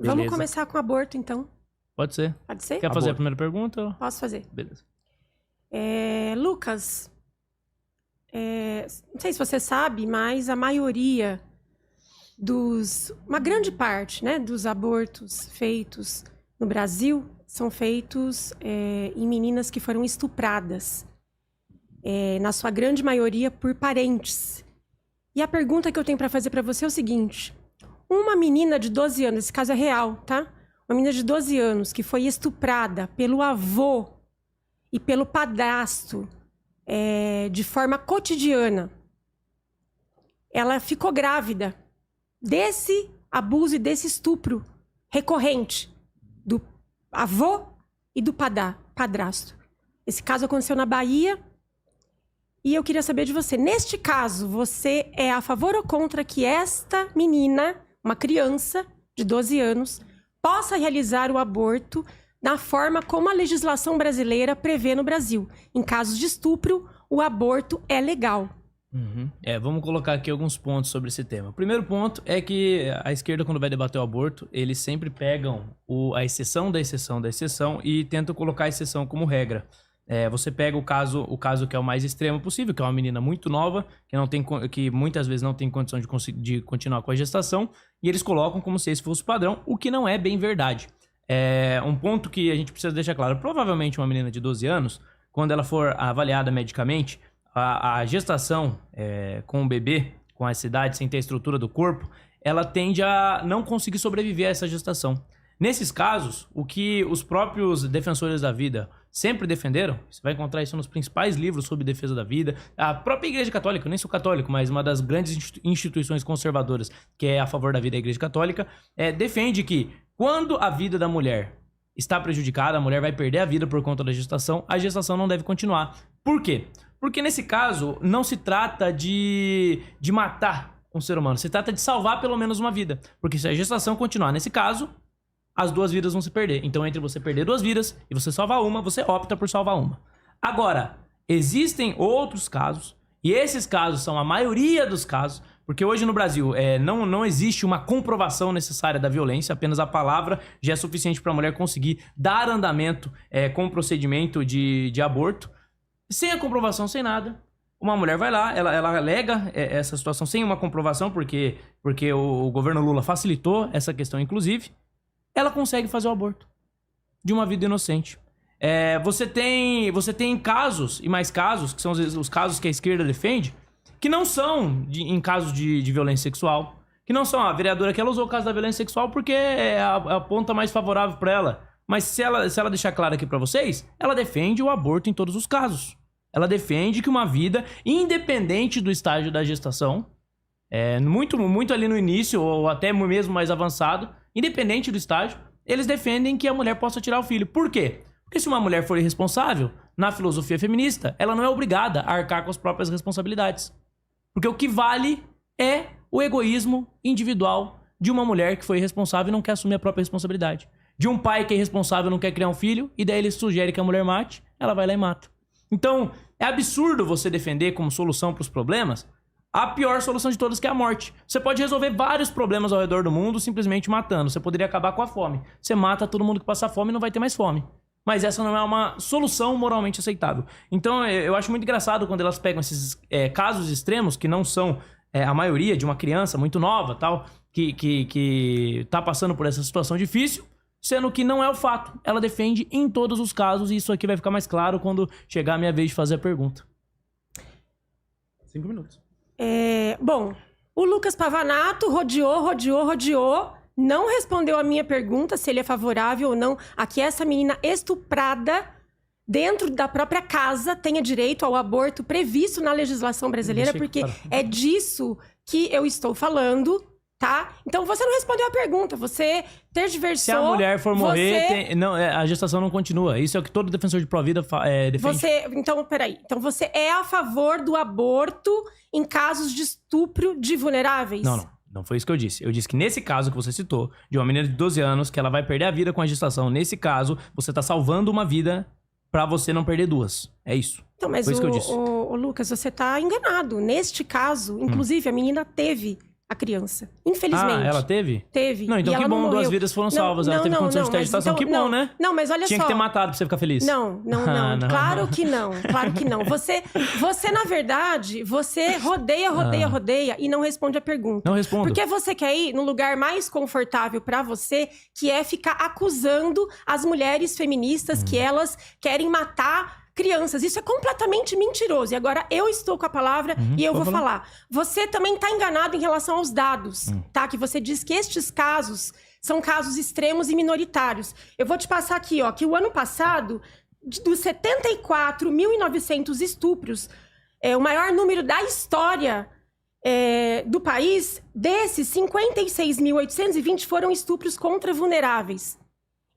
Vamos começar com aborto, então. Pode ser. Pode ser? Quer fazer a primeira pergunta? Posso fazer. Beleza. Lucas, não sei se você sabe, mas a maioria uma grande parte, né, dos abortos feitos no Brasil são feitos em meninas que foram estupradas, na sua grande maioria por parentes. E a pergunta que eu tenho para fazer para você é o seguinte: uma menina de 12 anos, esse caso é real, tá? Uma menina de 12 anos que foi estuprada pelo avô e pelo padrasto de forma cotidiana, ela ficou grávida desse abuso e desse estupro recorrente do avô e do padrasto. Esse caso aconteceu na Bahia e eu queria saber de você. Neste caso, você é a favor ou contra que esta menina, uma criança de 12 anos, possa realizar o aborto da forma como a legislação brasileira prevê no Brasil? Em casos de estupro, o aborto é legal. Vamos colocar aqui alguns pontos sobre esse tema. O primeiro ponto é que a esquerda, quando vai debater o aborto, eles sempre pegam a exceção da exceção da exceção e tentam colocar a exceção como regra. Você pega o caso que é o mais extremo possível, que é uma menina muito nova, que muitas vezes não tem condição de continuar com a gestação, e eles colocam como se esse fosse o padrão, o que não é bem verdade. Um ponto que a gente precisa deixar claro: provavelmente uma menina de 12 anos, quando ela for avaliada medicamente, a gestação com o bebê, com essa idade, sem ter a estrutura do corpo, ela tende a não conseguir sobreviver a essa gestação. Nesses casos, o que os próprios defensores da vida sempre defenderam, você vai encontrar isso nos principais livros sobre defesa da vida, a própria Igreja Católica, eu nem sou católico, mas uma das grandes instituições conservadoras que é a favor da vida, a Igreja Católica, defende que quando a vida da mulher está prejudicada, a mulher vai perder a vida por conta da gestação, a gestação não deve continuar. Por quê? Porque nesse caso não se trata de matar um ser humano, se trata de salvar pelo menos uma vida. Porque se a gestação continuar nesse caso, as duas vidas vão se perder. Então, entre você perder duas vidas e você salvar uma, você opta por salvar uma. Agora, existem outros casos, e esses casos são a maioria dos casos, porque hoje no Brasil não existe uma comprovação necessária da violência, apenas a palavra já é suficiente para a mulher conseguir dar andamento com o procedimento de aborto. Sem a comprovação, sem nada, uma mulher vai lá, ela alega essa situação sem uma comprovação, porque o governo Lula facilitou essa questão, inclusive, ela consegue fazer o aborto de uma vida inocente. Você tem casos, e mais casos, que são os casos que a esquerda defende, que não são em casos de violência sexual, que não são a vereadora que ela usou o caso da violência sexual porque é a ponta mais favorável para ela. Mas se ela deixar claro aqui para vocês, ela defende o aborto em todos os casos. Ela defende que uma vida, independente do estágio da gestação, muito ali no início, ou até mesmo mais avançado, independente do estágio, eles defendem que a mulher possa tirar o filho. Por quê? Porque se uma mulher for irresponsável, na filosofia feminista, ela não é obrigada a arcar com as próprias responsabilidades. Porque o que vale é o egoísmo individual de uma mulher que foi irresponsável e não quer assumir a própria responsabilidade. De um pai que é irresponsável e não quer criar um filho, e daí ele sugere que a mulher mate, ela vai lá e mata. Então, é absurdo você defender como solução para os problemas a pior solução de todas, que é a morte. Você pode resolver vários problemas ao redor do mundo simplesmente matando. Você poderia acabar com a fome. Você mata todo mundo que passa fome e não vai ter mais fome. Mas essa não é uma solução tá aceitável. Então, eu acho muito engraçado quando elas pegam esses casos extremos, que não são a maioria, de uma criança muito nova, tal, que tá passando por essa situação difícil, sendo que não é o fato. Ela defende em todos os casos, e isso aqui vai ficar mais claro quando chegar a minha vez de fazer a pergunta. 5 minutos. Bom, o Lucas Pavanato rodeou, não respondeu a minha pergunta se ele é favorável ou não a que essa menina estuprada dentro da própria casa tenha direito ao aborto previsto na legislação brasileira, porque é disso que eu estou falando, tá? Então você não respondeu a pergunta, você tergiversou. Se a mulher for morrer, a gestação não continua. Isso é o que todo defensor de pró-vida defende. Então, peraí. Então você é a favor do aborto em casos de estupro de vulneráveis? Não foi isso que eu disse. Eu disse que nesse caso que você citou, de uma menina de 12 anos, que ela vai perder a vida com a gestação, nesse caso, você tá salvando uma vida pra você não perder duas. É isso. Então, mas foi isso que eu disse. Lucas, você tá enganado. Neste caso, inclusive, a menina teve a criança. Infelizmente. Ah, ela teve? Teve. Não, então e que ela bom, não 2 morreu. vidas foram salvas. Ela teve condição de ter agitação. Que bom, né? Não, mas olha só. Tinha que ter matado pra você ficar feliz. Não. Não. Claro que não. Claro que não. Você na verdade, você rodeia e não responde a pergunta. Não respondo. Porque você quer ir no lugar mais confortável pra você, que é ficar acusando as mulheres feministas que elas querem matar crianças. Isso é completamente mentiroso. E agora eu estou com a palavra e eu vou falar. Você também está enganado em relação aos dados, tá? Que você diz que estes casos são casos extremos e minoritários. Eu vou te passar aqui, ó, que o ano passado, dos 74.900 estupros, o maior número da história do país, desses 56.820 foram estupros contra vulneráveis.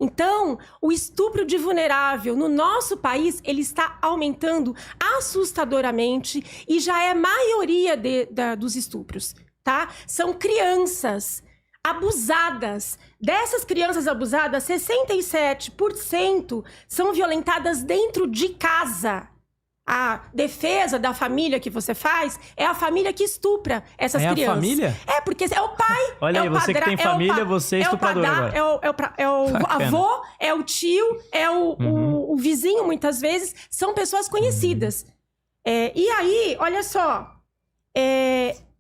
Então, o estupro de vulnerável no nosso país, ele está aumentando assustadoramente e já é a maioria dos estupros, tá? São crianças abusadas. Dessas crianças abusadas, 67% são violentadas dentro de casa. A defesa da família que você faz é a família que estupra essas crianças. É a família? É, porque é o pai. Olha aí, você que tem família, você é estuprador agora. É o avô, é o tio, é o vizinho, muitas vezes. São pessoas conhecidas. E aí, olha só.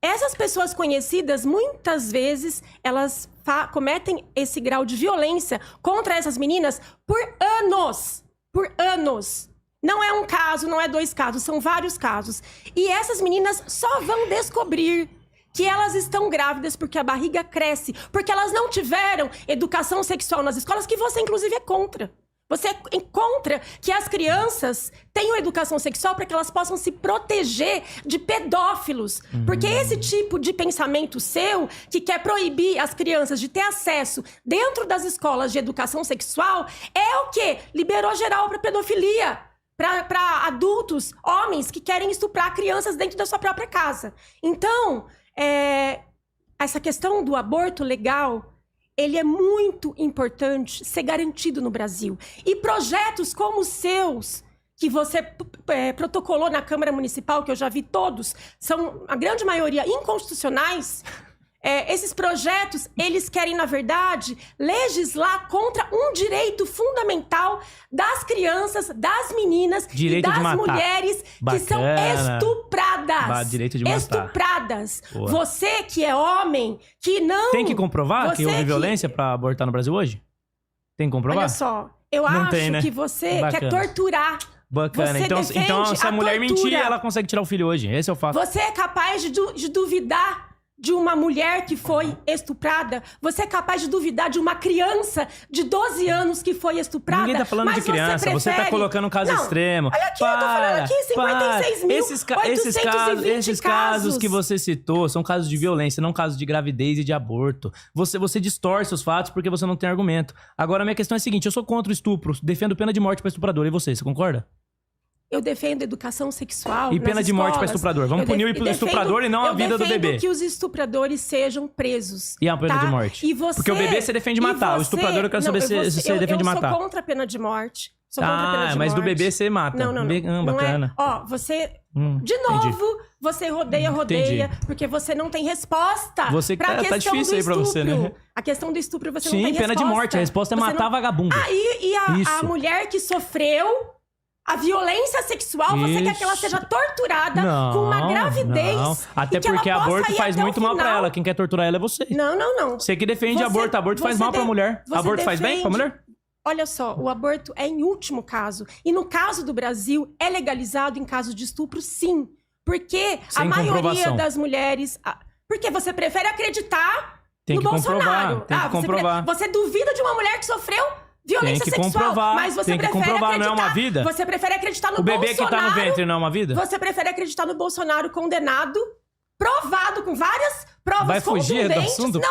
Essas pessoas conhecidas, muitas vezes, elas cometem esse grau de violência contra essas meninas por anos. Por anos. Não é um caso, não é 2 casos, são vários casos. E essas meninas só vão descobrir que elas estão grávidas porque a barriga cresce, porque elas não tiveram educação sexual nas escolas, que você, inclusive, é contra. Você é contra que as crianças tenham educação sexual para que elas possam se proteger de pedófilos. Porque esse tipo de pensamento seu, que quer proibir as crianças de ter acesso dentro das escolas de educação sexual, é o quê? Liberou geral para pedofilia. Para adultos, homens que querem estuprar crianças dentro da sua própria casa. Então, essa questão do aborto legal, ele é muito importante ser garantido no Brasil. E projetos como os seus, que você protocolou na Câmara Municipal, que eu já vi todos, são, a grande maioria, inconstitucionais. Esses projetos, eles querem, na verdade, legislar contra um direito fundamental das crianças, das meninas direito e das mulheres que são estupradas. Direito de matar. Estupradas. Boa. Você que é homem, que não... Tem que comprovar que houve violência pra abortar no Brasil hoje? Tem que comprovar? Olha só, eu acho que você quer torturar. Bacana. Então, se a mulher mentir, ela consegue tirar o filho hoje. Esse é o fato. Você é capaz de duvidar de uma mulher que foi estuprada? Você é capaz de duvidar de uma criança de 12 anos que foi estuprada? Ninguém tá falando de criança, você tá colocando um caso extremo. Olha aqui, eu tô falando aqui, 56.820 esses casos que você citou são casos de violência, não casos de gravidez e de aborto. Você distorce os fatos porque você não tem argumento. Agora, a minha questão é a seguinte, eu sou contra o estupro, defendo pena de morte pra estuprador. E você concorda? Eu defendo educação sexual. E pena de morte para estuprador. Vamos punir o estuprador e não a vida do bebê. Eu defendo que os estupradores sejam presos. E a pena de morte? E você, porque o bebê você defende matar. O estuprador eu quero saber se você defende matar. Eu sou contra a pena de morte. Sou contra a pena de morte. Mas do bebê você mata. Não. Bacana. Você... De novo, entendi. Você rodeia, entendi. Porque você não tem resposta. Tá difícil aí pra você, né? A questão do estupro você não tem resposta. Sim, pena de morte. A resposta é matar vagabundo. E a mulher que sofreu a violência sexual, você quer que ela seja torturada com uma gravidez. Não. Até porque aborto faz muito mal pra ela. Quem quer torturar ela é você. Não. Você que defende aborto. Aborto faz mal pra mulher. Aborto faz bem pra mulher? Olha só, o aborto é em último caso. E no caso do Brasil, é legalizado em caso de estupro, sim. Porque a maioria das mulheres... Porque você prefere acreditar no Bolsonaro. Tem que comprovar. Você duvida de uma mulher que sofreu violência sexual. Comprovar, mas você prefere acreditar, não é uma vida? Você prefere acreditar no Bolsonaro. O bebê que tá no ventre não é uma vida? Você prefere acreditar no Bolsonaro condenado, provado com várias provas vai fugir do assunto, Não.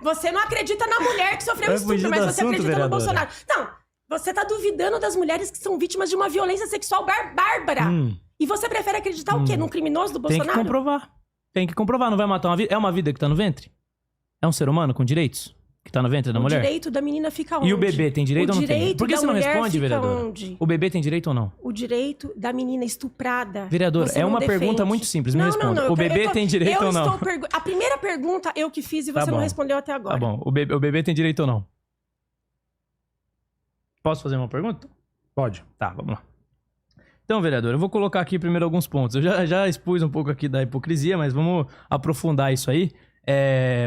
Você não acredita na mulher que sofreu estupro, mas você acredita no Bolsonaro. Não, você tá duvidando das mulheres que são vítimas de uma violência sexual bárbara. E você prefere acreditar o quê? Num criminoso do Bolsonaro? Tem que comprovar. Não vai matar uma vida. É uma vida que tá no ventre? É um ser humano com direitos? que tá no ventre da O mulher? direito da menina fica onde? E o bebê tem direito ou não tem? Por que você não responde, vereadora? Onde? O bebê tem direito ou não? O direito da menina estuprada. Vereadora, é uma pergunta muito simples, me responda. O bebê tem direito ou não? A primeira pergunta eu que fiz e você não respondeu até agora. Tá bom, o bebê tem direito ou não? Posso fazer uma pergunta? Pode. Tá, vamos lá. Então, vereador, eu vou colocar aqui primeiro alguns pontos. Eu já expus um pouco aqui da hipocrisia, mas vamos aprofundar isso aí.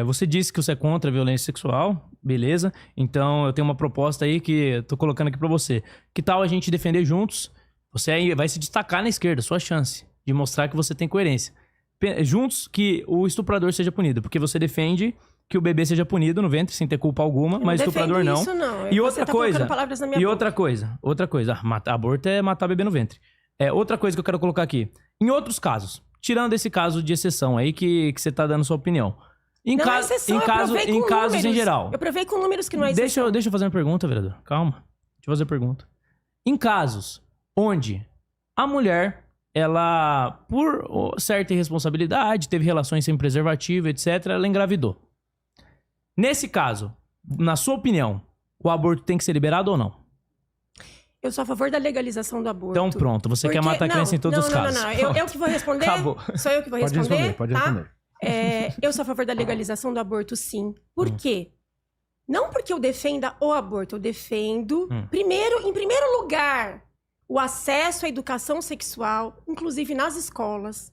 Você disse que você é contra a violência sexual, beleza? Então, eu tenho uma proposta aí que eu tô colocando aqui pra você. Que tal a gente defender juntos? Você aí vai se destacar na esquerda, sua chance de mostrar que você tem coerência. Juntos, que o estuprador seja punido, porque você defende que o bebê seja punido no ventre sem ter culpa alguma, mas o estuprador não. Isso não. E outra coisa, outra coisa, aborto é matar bebê no ventre. Outra coisa que eu quero colocar aqui. Em outros casos, tirando esse caso de exceção aí que você tá dando sua opinião. Em casos em geral. Eu provei com números que não é exceção. Deixa eu fazer uma pergunta, vereador. Calma. Deixa eu fazer uma pergunta. Em casos onde a mulher, ela, por certa irresponsabilidade, teve relações sem preservativo, etc., ela engravidou. Nesse caso, na sua opinião, o aborto tem que ser liberado ou não? Eu sou a favor da legalização do aborto. Então pronto, você quer matar a criança em todos os casos. Não. Eu que vou responder. Acabou. Sou eu que vou responder. Pode responder. Eu sou a favor da legalização do aborto, sim. Por quê? Não porque eu defenda o aborto, eu defendo, em primeiro lugar, o acesso à educação sexual, inclusive nas escolas,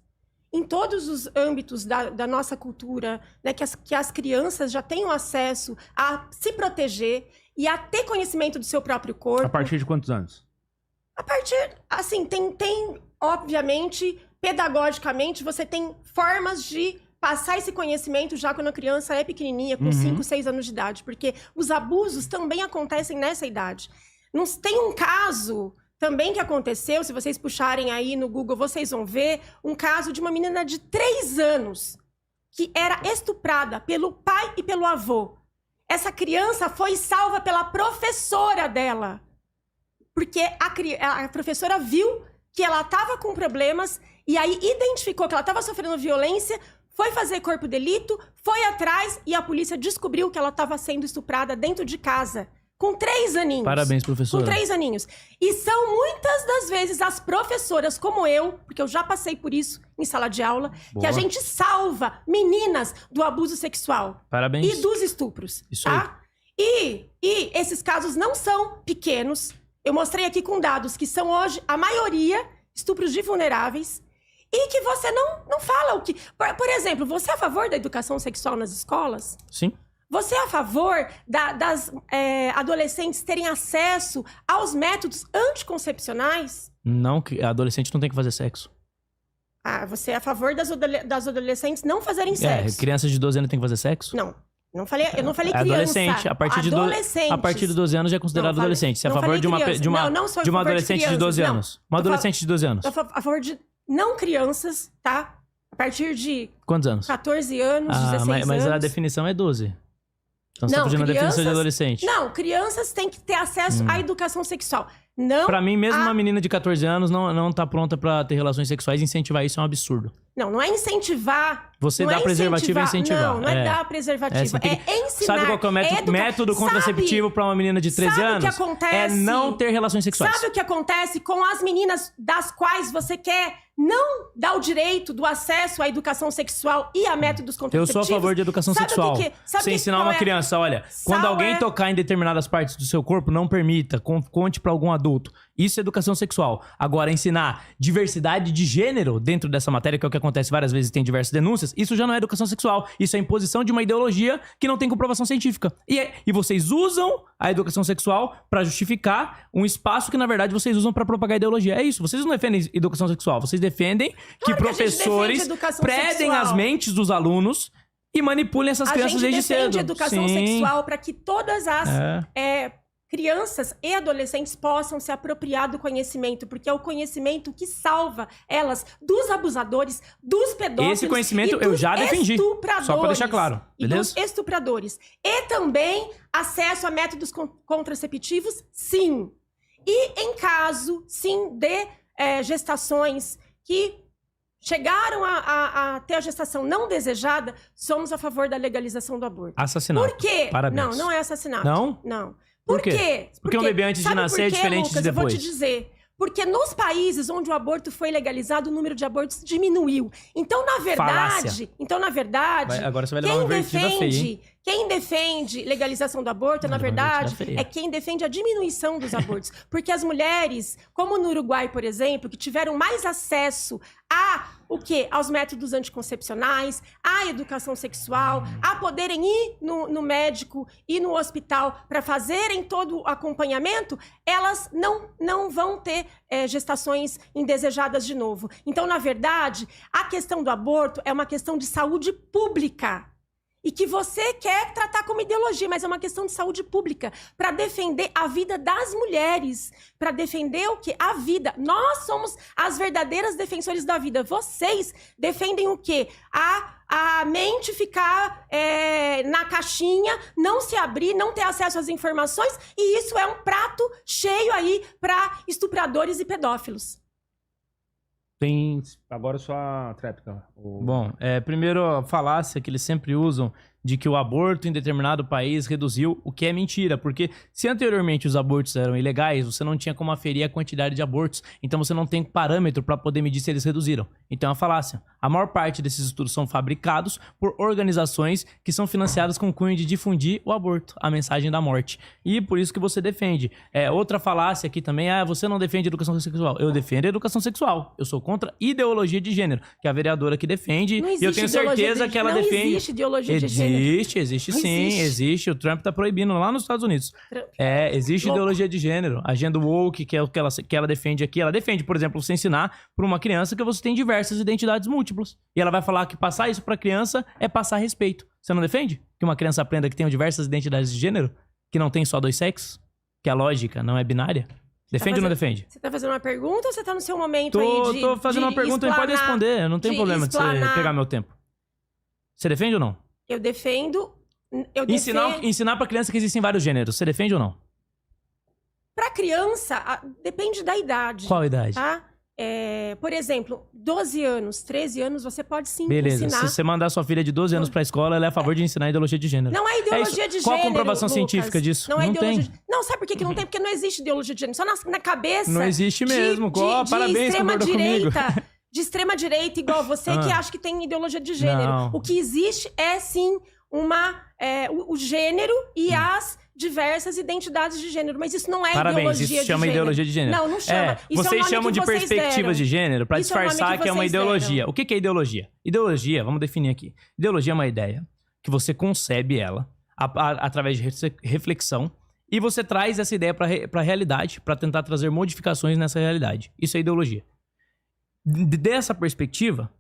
em todos os âmbitos da nossa cultura, né, que as crianças já tenham acesso a se proteger e a ter conhecimento do seu próprio corpo. A partir de quantos anos? A partir, assim, obviamente, pedagogicamente, você tem formas de passar esse conhecimento já quando a criança é pequenininha, com 5, 6 anos de idade. Porque os abusos também acontecem nessa idade. Tem um caso também que aconteceu, se vocês puxarem aí no Google, vocês vão ver um caso de uma menina de 3 anos que era estuprada pelo pai e pelo avô. Essa criança foi salva pela professora dela. Porque a professora viu que ela estava com problemas e aí identificou que ela estava sofrendo violência, foi fazer corpo de delito, foi atrás e a polícia descobriu que ela estava sendo estuprada dentro de casa. Com 3 aninhos. Parabéns, professora. Com 3 aninhos. E são muitas das vezes as professoras, como eu, porque eu já passei por isso em sala de aula, que a gente salva meninas do abuso sexual. Parabéns. E dos estupros. Isso tá? E esses casos não são pequenos. Eu mostrei aqui com dados que são hoje, a maioria, estupros de vulneráveis. E que você não fala o que... Por exemplo, você é a favor da educação sexual nas escolas? Sim. Você é a favor das adolescentes terem acesso aos métodos anticoncepcionais? Não, que adolescente não tem que fazer sexo. Você é a favor das adolescentes não fazerem sexo? Crianças de 12 anos tem que fazer sexo? Não. Eu não falei criança. Adolescente. A partir de 12 anos já é considerado adolescente. Você é a favor de uma adolescente de 12 anos? Uma adolescente de 12 anos. Eu sou a favor de não crianças, tá? A partir de... Quantos anos? 14 anos, 16 anos. Mas a definição é 12. Então você tá pedindo a definição de adolescente. Não, crianças têm que ter acesso à educação sexual. Não. Pra mim, mesmo uma menina de 14 anos não tá pronta pra ter relações sexuais, incentivar isso é um absurdo. Não é incentivar. Você dá preservativo é incentivar. Não é dar preservativo. É ensinar. Sabe qual que é o método contraceptivo pra uma menina de 13 anos? Sabe o que acontece? É não ter relações sexuais. Sabe o que acontece com as meninas das quais você quer não dar o direito do acesso à educação sexual e a métodos contraceptivos? Eu sou a favor de educação sexual. Você ensinar uma criança, olha, quando alguém tocar em determinadas partes do seu corpo, não permita, conte pra algum adulto. Isso é educação sexual. Agora, ensinar diversidade de gênero dentro dessa matéria, que é o que acontece várias vezes, tem diversas denúncias, isso já não é educação sexual. Isso é imposição de uma ideologia que não tem comprovação científica. E vocês usam a educação sexual pra justificar um espaço que, na verdade, vocês usam pra propagar ideologia. É isso. Vocês não defendem educação sexual. Vocês defendem que professores predem as mentes dos alunos e manipulem essas crianças desde cedo. A gente defende educação sexual pra que todas as... crianças e adolescentes possam se apropriar do conhecimento, porque é o conhecimento que salva elas dos abusadores, dos pedófilos. Esse conhecimento eu já defendi, só para deixar claro, beleza? E dos estupradores. E também acesso a métodos contraceptivos, sim. E em caso, sim, de gestações que chegaram a ter a gestação não desejada, somos a favor da legalização do aborto. Assassinato. Por quê? Parabéns. Não é assassinato. Não? Não. Por quê? Porque um bebê antes de nascer é diferente de depois. Eu vou te dizer. Porque nos países onde o aborto foi legalizado, o número de abortos diminuiu. Então, na verdade, agora você vai levar uma invertida feia, hein? Quem defende legalização do aborto, na verdade, é quem defende a diminuição dos abortos. Porque as mulheres, como no Uruguai, por exemplo, que tiveram mais acesso aos métodos anticoncepcionais, à educação sexual, a poderem ir no médico e no hospital para fazerem todo o acompanhamento, elas não vão ter gestações indesejadas de novo. Então, na verdade, a questão do aborto é uma questão de saúde pública. E que você quer tratar como ideologia, mas é uma questão de saúde pública, para defender a vida das mulheres, para defender o quê? A vida. Nós somos as verdadeiras defensores da vida. Vocês defendem o quê? A mente ficar na caixinha, não se abrir, não ter acesso às informações, e isso é um prato cheio aí para estupradores e pedófilos. Tem agora sua tréplica. Bom, primeiro a falácia que eles sempre usam de que o aborto em determinado país reduziu, o que é mentira, porque se anteriormente os abortos eram ilegais, você não tinha como aferir a quantidade de abortos, então você não tem parâmetro para poder medir se eles reduziram. Então é uma falácia. A maior parte desses estudos são fabricados por organizações que são financiadas com o cunho de difundir o aborto, a mensagem da morte. E por isso que você defende. Outra falácia aqui também você não defende educação sexual. Eu defendo a educação sexual. Eu sou contra ideologia de gênero, que é a vereadora que defende, e eu tenho certeza que ela defende. Não existe ideologia de gênero. Existe sim, existe. O Trump tá proibindo lá nos Estados Unidos. Existe ideologia de gênero. A agenda woke, que é o que ela defende aqui. Ela defende, por exemplo, você ensinar para uma criança que você tem diversas identidades múltiplas. E ela vai falar que passar isso pra criança é passar respeito. Você não defende? Que uma criança aprenda que tem diversas identidades de gênero? Que não tem só dois sexos? Que a lógica não é binária? Defende ou não defende? Você tá fazendo uma pergunta ou você tá no seu momento Tô fazendo uma pergunta e pode responder. Não tem problema de você pegar meu tempo. Você defende ou não? Eu defendo. Ensinar pra criança que existem vários gêneros. Você defende ou não? Pra criança, depende da idade. Qual idade? Tá? Por exemplo, 12 anos, 13 anos, você pode sim Beleza. ensinar. Se você mandar sua filha de 12 anos pra escola, ela é a favor de ensinar ideologia de gênero. Não é ideologia de gênero, Qual a comprovação Lucas? científica disso? Não é ideologia tem. Não, sabe por que não tem? Porque não existe ideologia de gênero. Só na cabeça... Não existe mesmo. Parabéns, concorda comigo. De extrema direita, igual você, que acha que tem ideologia de gênero. Não. O que existe é, sim, o gênero e as diversas identidades de gênero. Mas isso não é ideologia de gênero. Isso chama ideologia de gênero. Não chama. Isso vocês chamam de vocês perspectivas de gênero pra disfarçar que é uma ideologia. Deram. O que é ideologia? Ideologia, vamos definir aqui. Ideologia é uma ideia que você concebe ela através de reflexão e você traz essa ideia pra realidade, pra tentar trazer modificações nessa realidade. Isso é ideologia. Dessa perspectiva,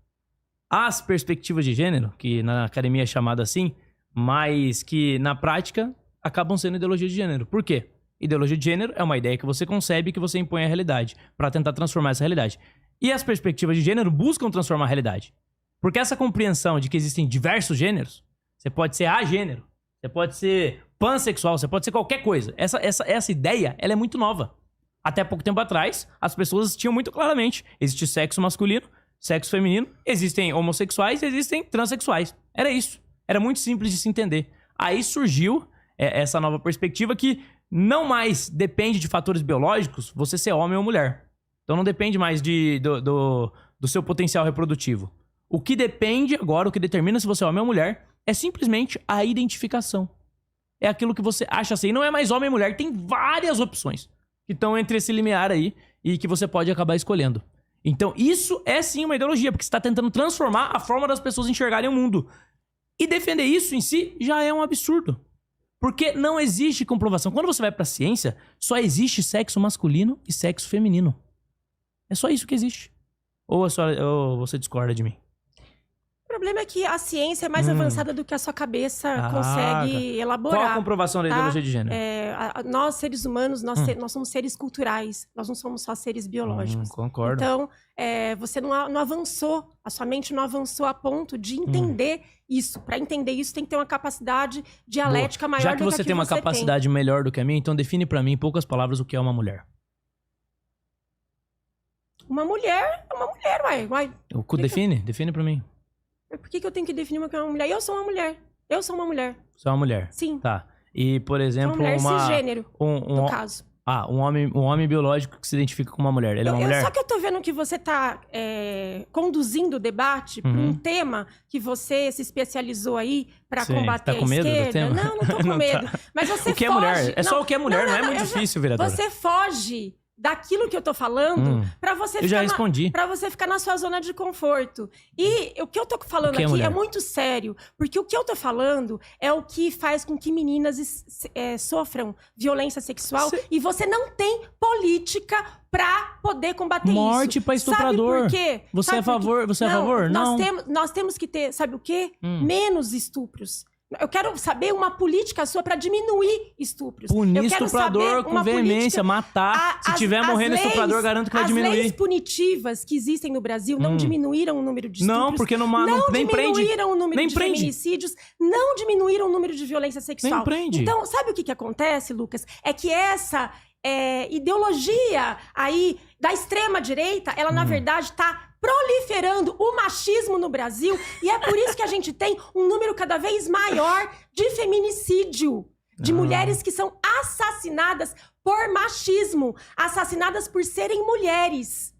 as perspectivas de gênero, que na academia é chamada assim, mas que na prática acabam sendo ideologia de gênero. Por quê? Ideologia de gênero é uma ideia que você concebe e que você impõe à realidade, para tentar transformar essa realidade. E as perspectivas de gênero buscam transformar a realidade. Porque essa compreensão de que existem diversos gêneros, você pode ser agênero, você pode ser pansexual, você pode ser qualquer coisa. Essa ideia, ela é muito nova. Até pouco tempo atrás, as pessoas tinham muito claramente, existe sexo masculino, sexo feminino, existem homossexuais, existem transexuais. Era isso. Era muito simples de se entender. Aí surgiu essa nova perspectiva que não mais depende de fatores biológicos você ser homem ou mulher. Então não depende mais do seu potencial reprodutivo. O que depende agora, o que determina se você é homem ou mulher, é simplesmente a identificação. É aquilo que você acha assim. Não é mais homem ou mulher, tem várias opções que estão entre esse limiar aí e que você pode acabar escolhendo. Então isso é sim uma ideologia, porque você está tentando transformar a forma das pessoas enxergarem o mundo. E defender isso em si já é um absurdo. Porque não existe comprovação. Quando você vai pra ciência, só existe sexo masculino e sexo feminino. É só isso que existe. Ou você discorda de mim? O problema é que a ciência é mais avançada do que a sua cabeça consegue elaborar. Qual a comprovação da ideologia de gênero? Nós, seres humanos, nós somos seres culturais. Nós não somos só seres biológicos. Concordo. Então, você não avançou, a sua mente não avançou a ponto de entender isso. Para entender isso, tem que ter uma capacidade dialética maior do que a que você tem. Já que você tem uma capacidade melhor do que a minha, então define para mim, em poucas palavras, o que é uma mulher. Uma mulher é uma mulher, uai. Define pra mim. Por que eu tenho que definir uma mulher? Eu sou uma mulher. Eu sou uma mulher. Você é uma mulher? Sim. Tá. E, por exemplo, uma mulher cisgênero, no caso. Um homem biológico que se identifica com uma mulher. Ele é uma mulher? Só que eu tô vendo que você tá conduzindo o debate pra um tema que você se especializou aí pra combater tá com medo a esquerda. Do tema? Não tô com medo. Tá. Mas você o que foge... é mulher? É só o que é mulher, não é muito difícil, vereadora. Você foge daquilo que eu tô falando pra você eu já respondi. Pra você ficar na sua zona de conforto. E o que eu tô falando aqui é muito sério, porque o que eu tô falando é o que faz com que meninas sofram violência sexual e você não tem política pra poder combater isso. Morte pra estuprador. Sabe por quê? Você é a favor? Você é a favor? Não. Nós temos que ter, sabe o quê? Menos estupros. Eu quero saber uma política sua pra diminuir estupros. Punir estuprador com veemência, matar. Se tiver morrendo estuprador, garanto que vai diminuir. As leis punitivas que existem no Brasil não diminuíram o número de estupros. Não, porque nem prende. Não diminuíram o número de feminicídios. Não diminuíram o número de violência sexual. Nem prende. Então, sabe o que acontece, Lucas? É que essa ideologia aí da extrema-direita, ela na verdade tá proliferando o machismo no Brasil e é por isso que a gente tem um número cada vez maior de feminicídio, de mulheres que são assassinadas por machismo, assassinadas por serem mulheres.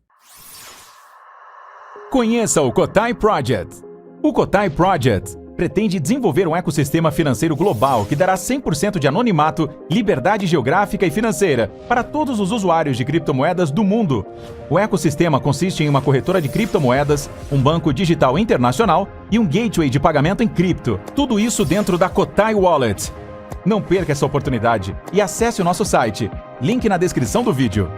Conheça o Cotai Project. O Cotai Project pretende desenvolver um ecossistema financeiro global que dará 100% de anonimato, liberdade geográfica e financeira para todos os usuários de criptomoedas do mundo. O ecossistema consiste em uma corretora de criptomoedas, um banco digital internacional e um gateway de pagamento em cripto. Tudo isso dentro da Cotai Wallet. Não perca essa oportunidade e acesse o nosso site. Link na descrição do vídeo.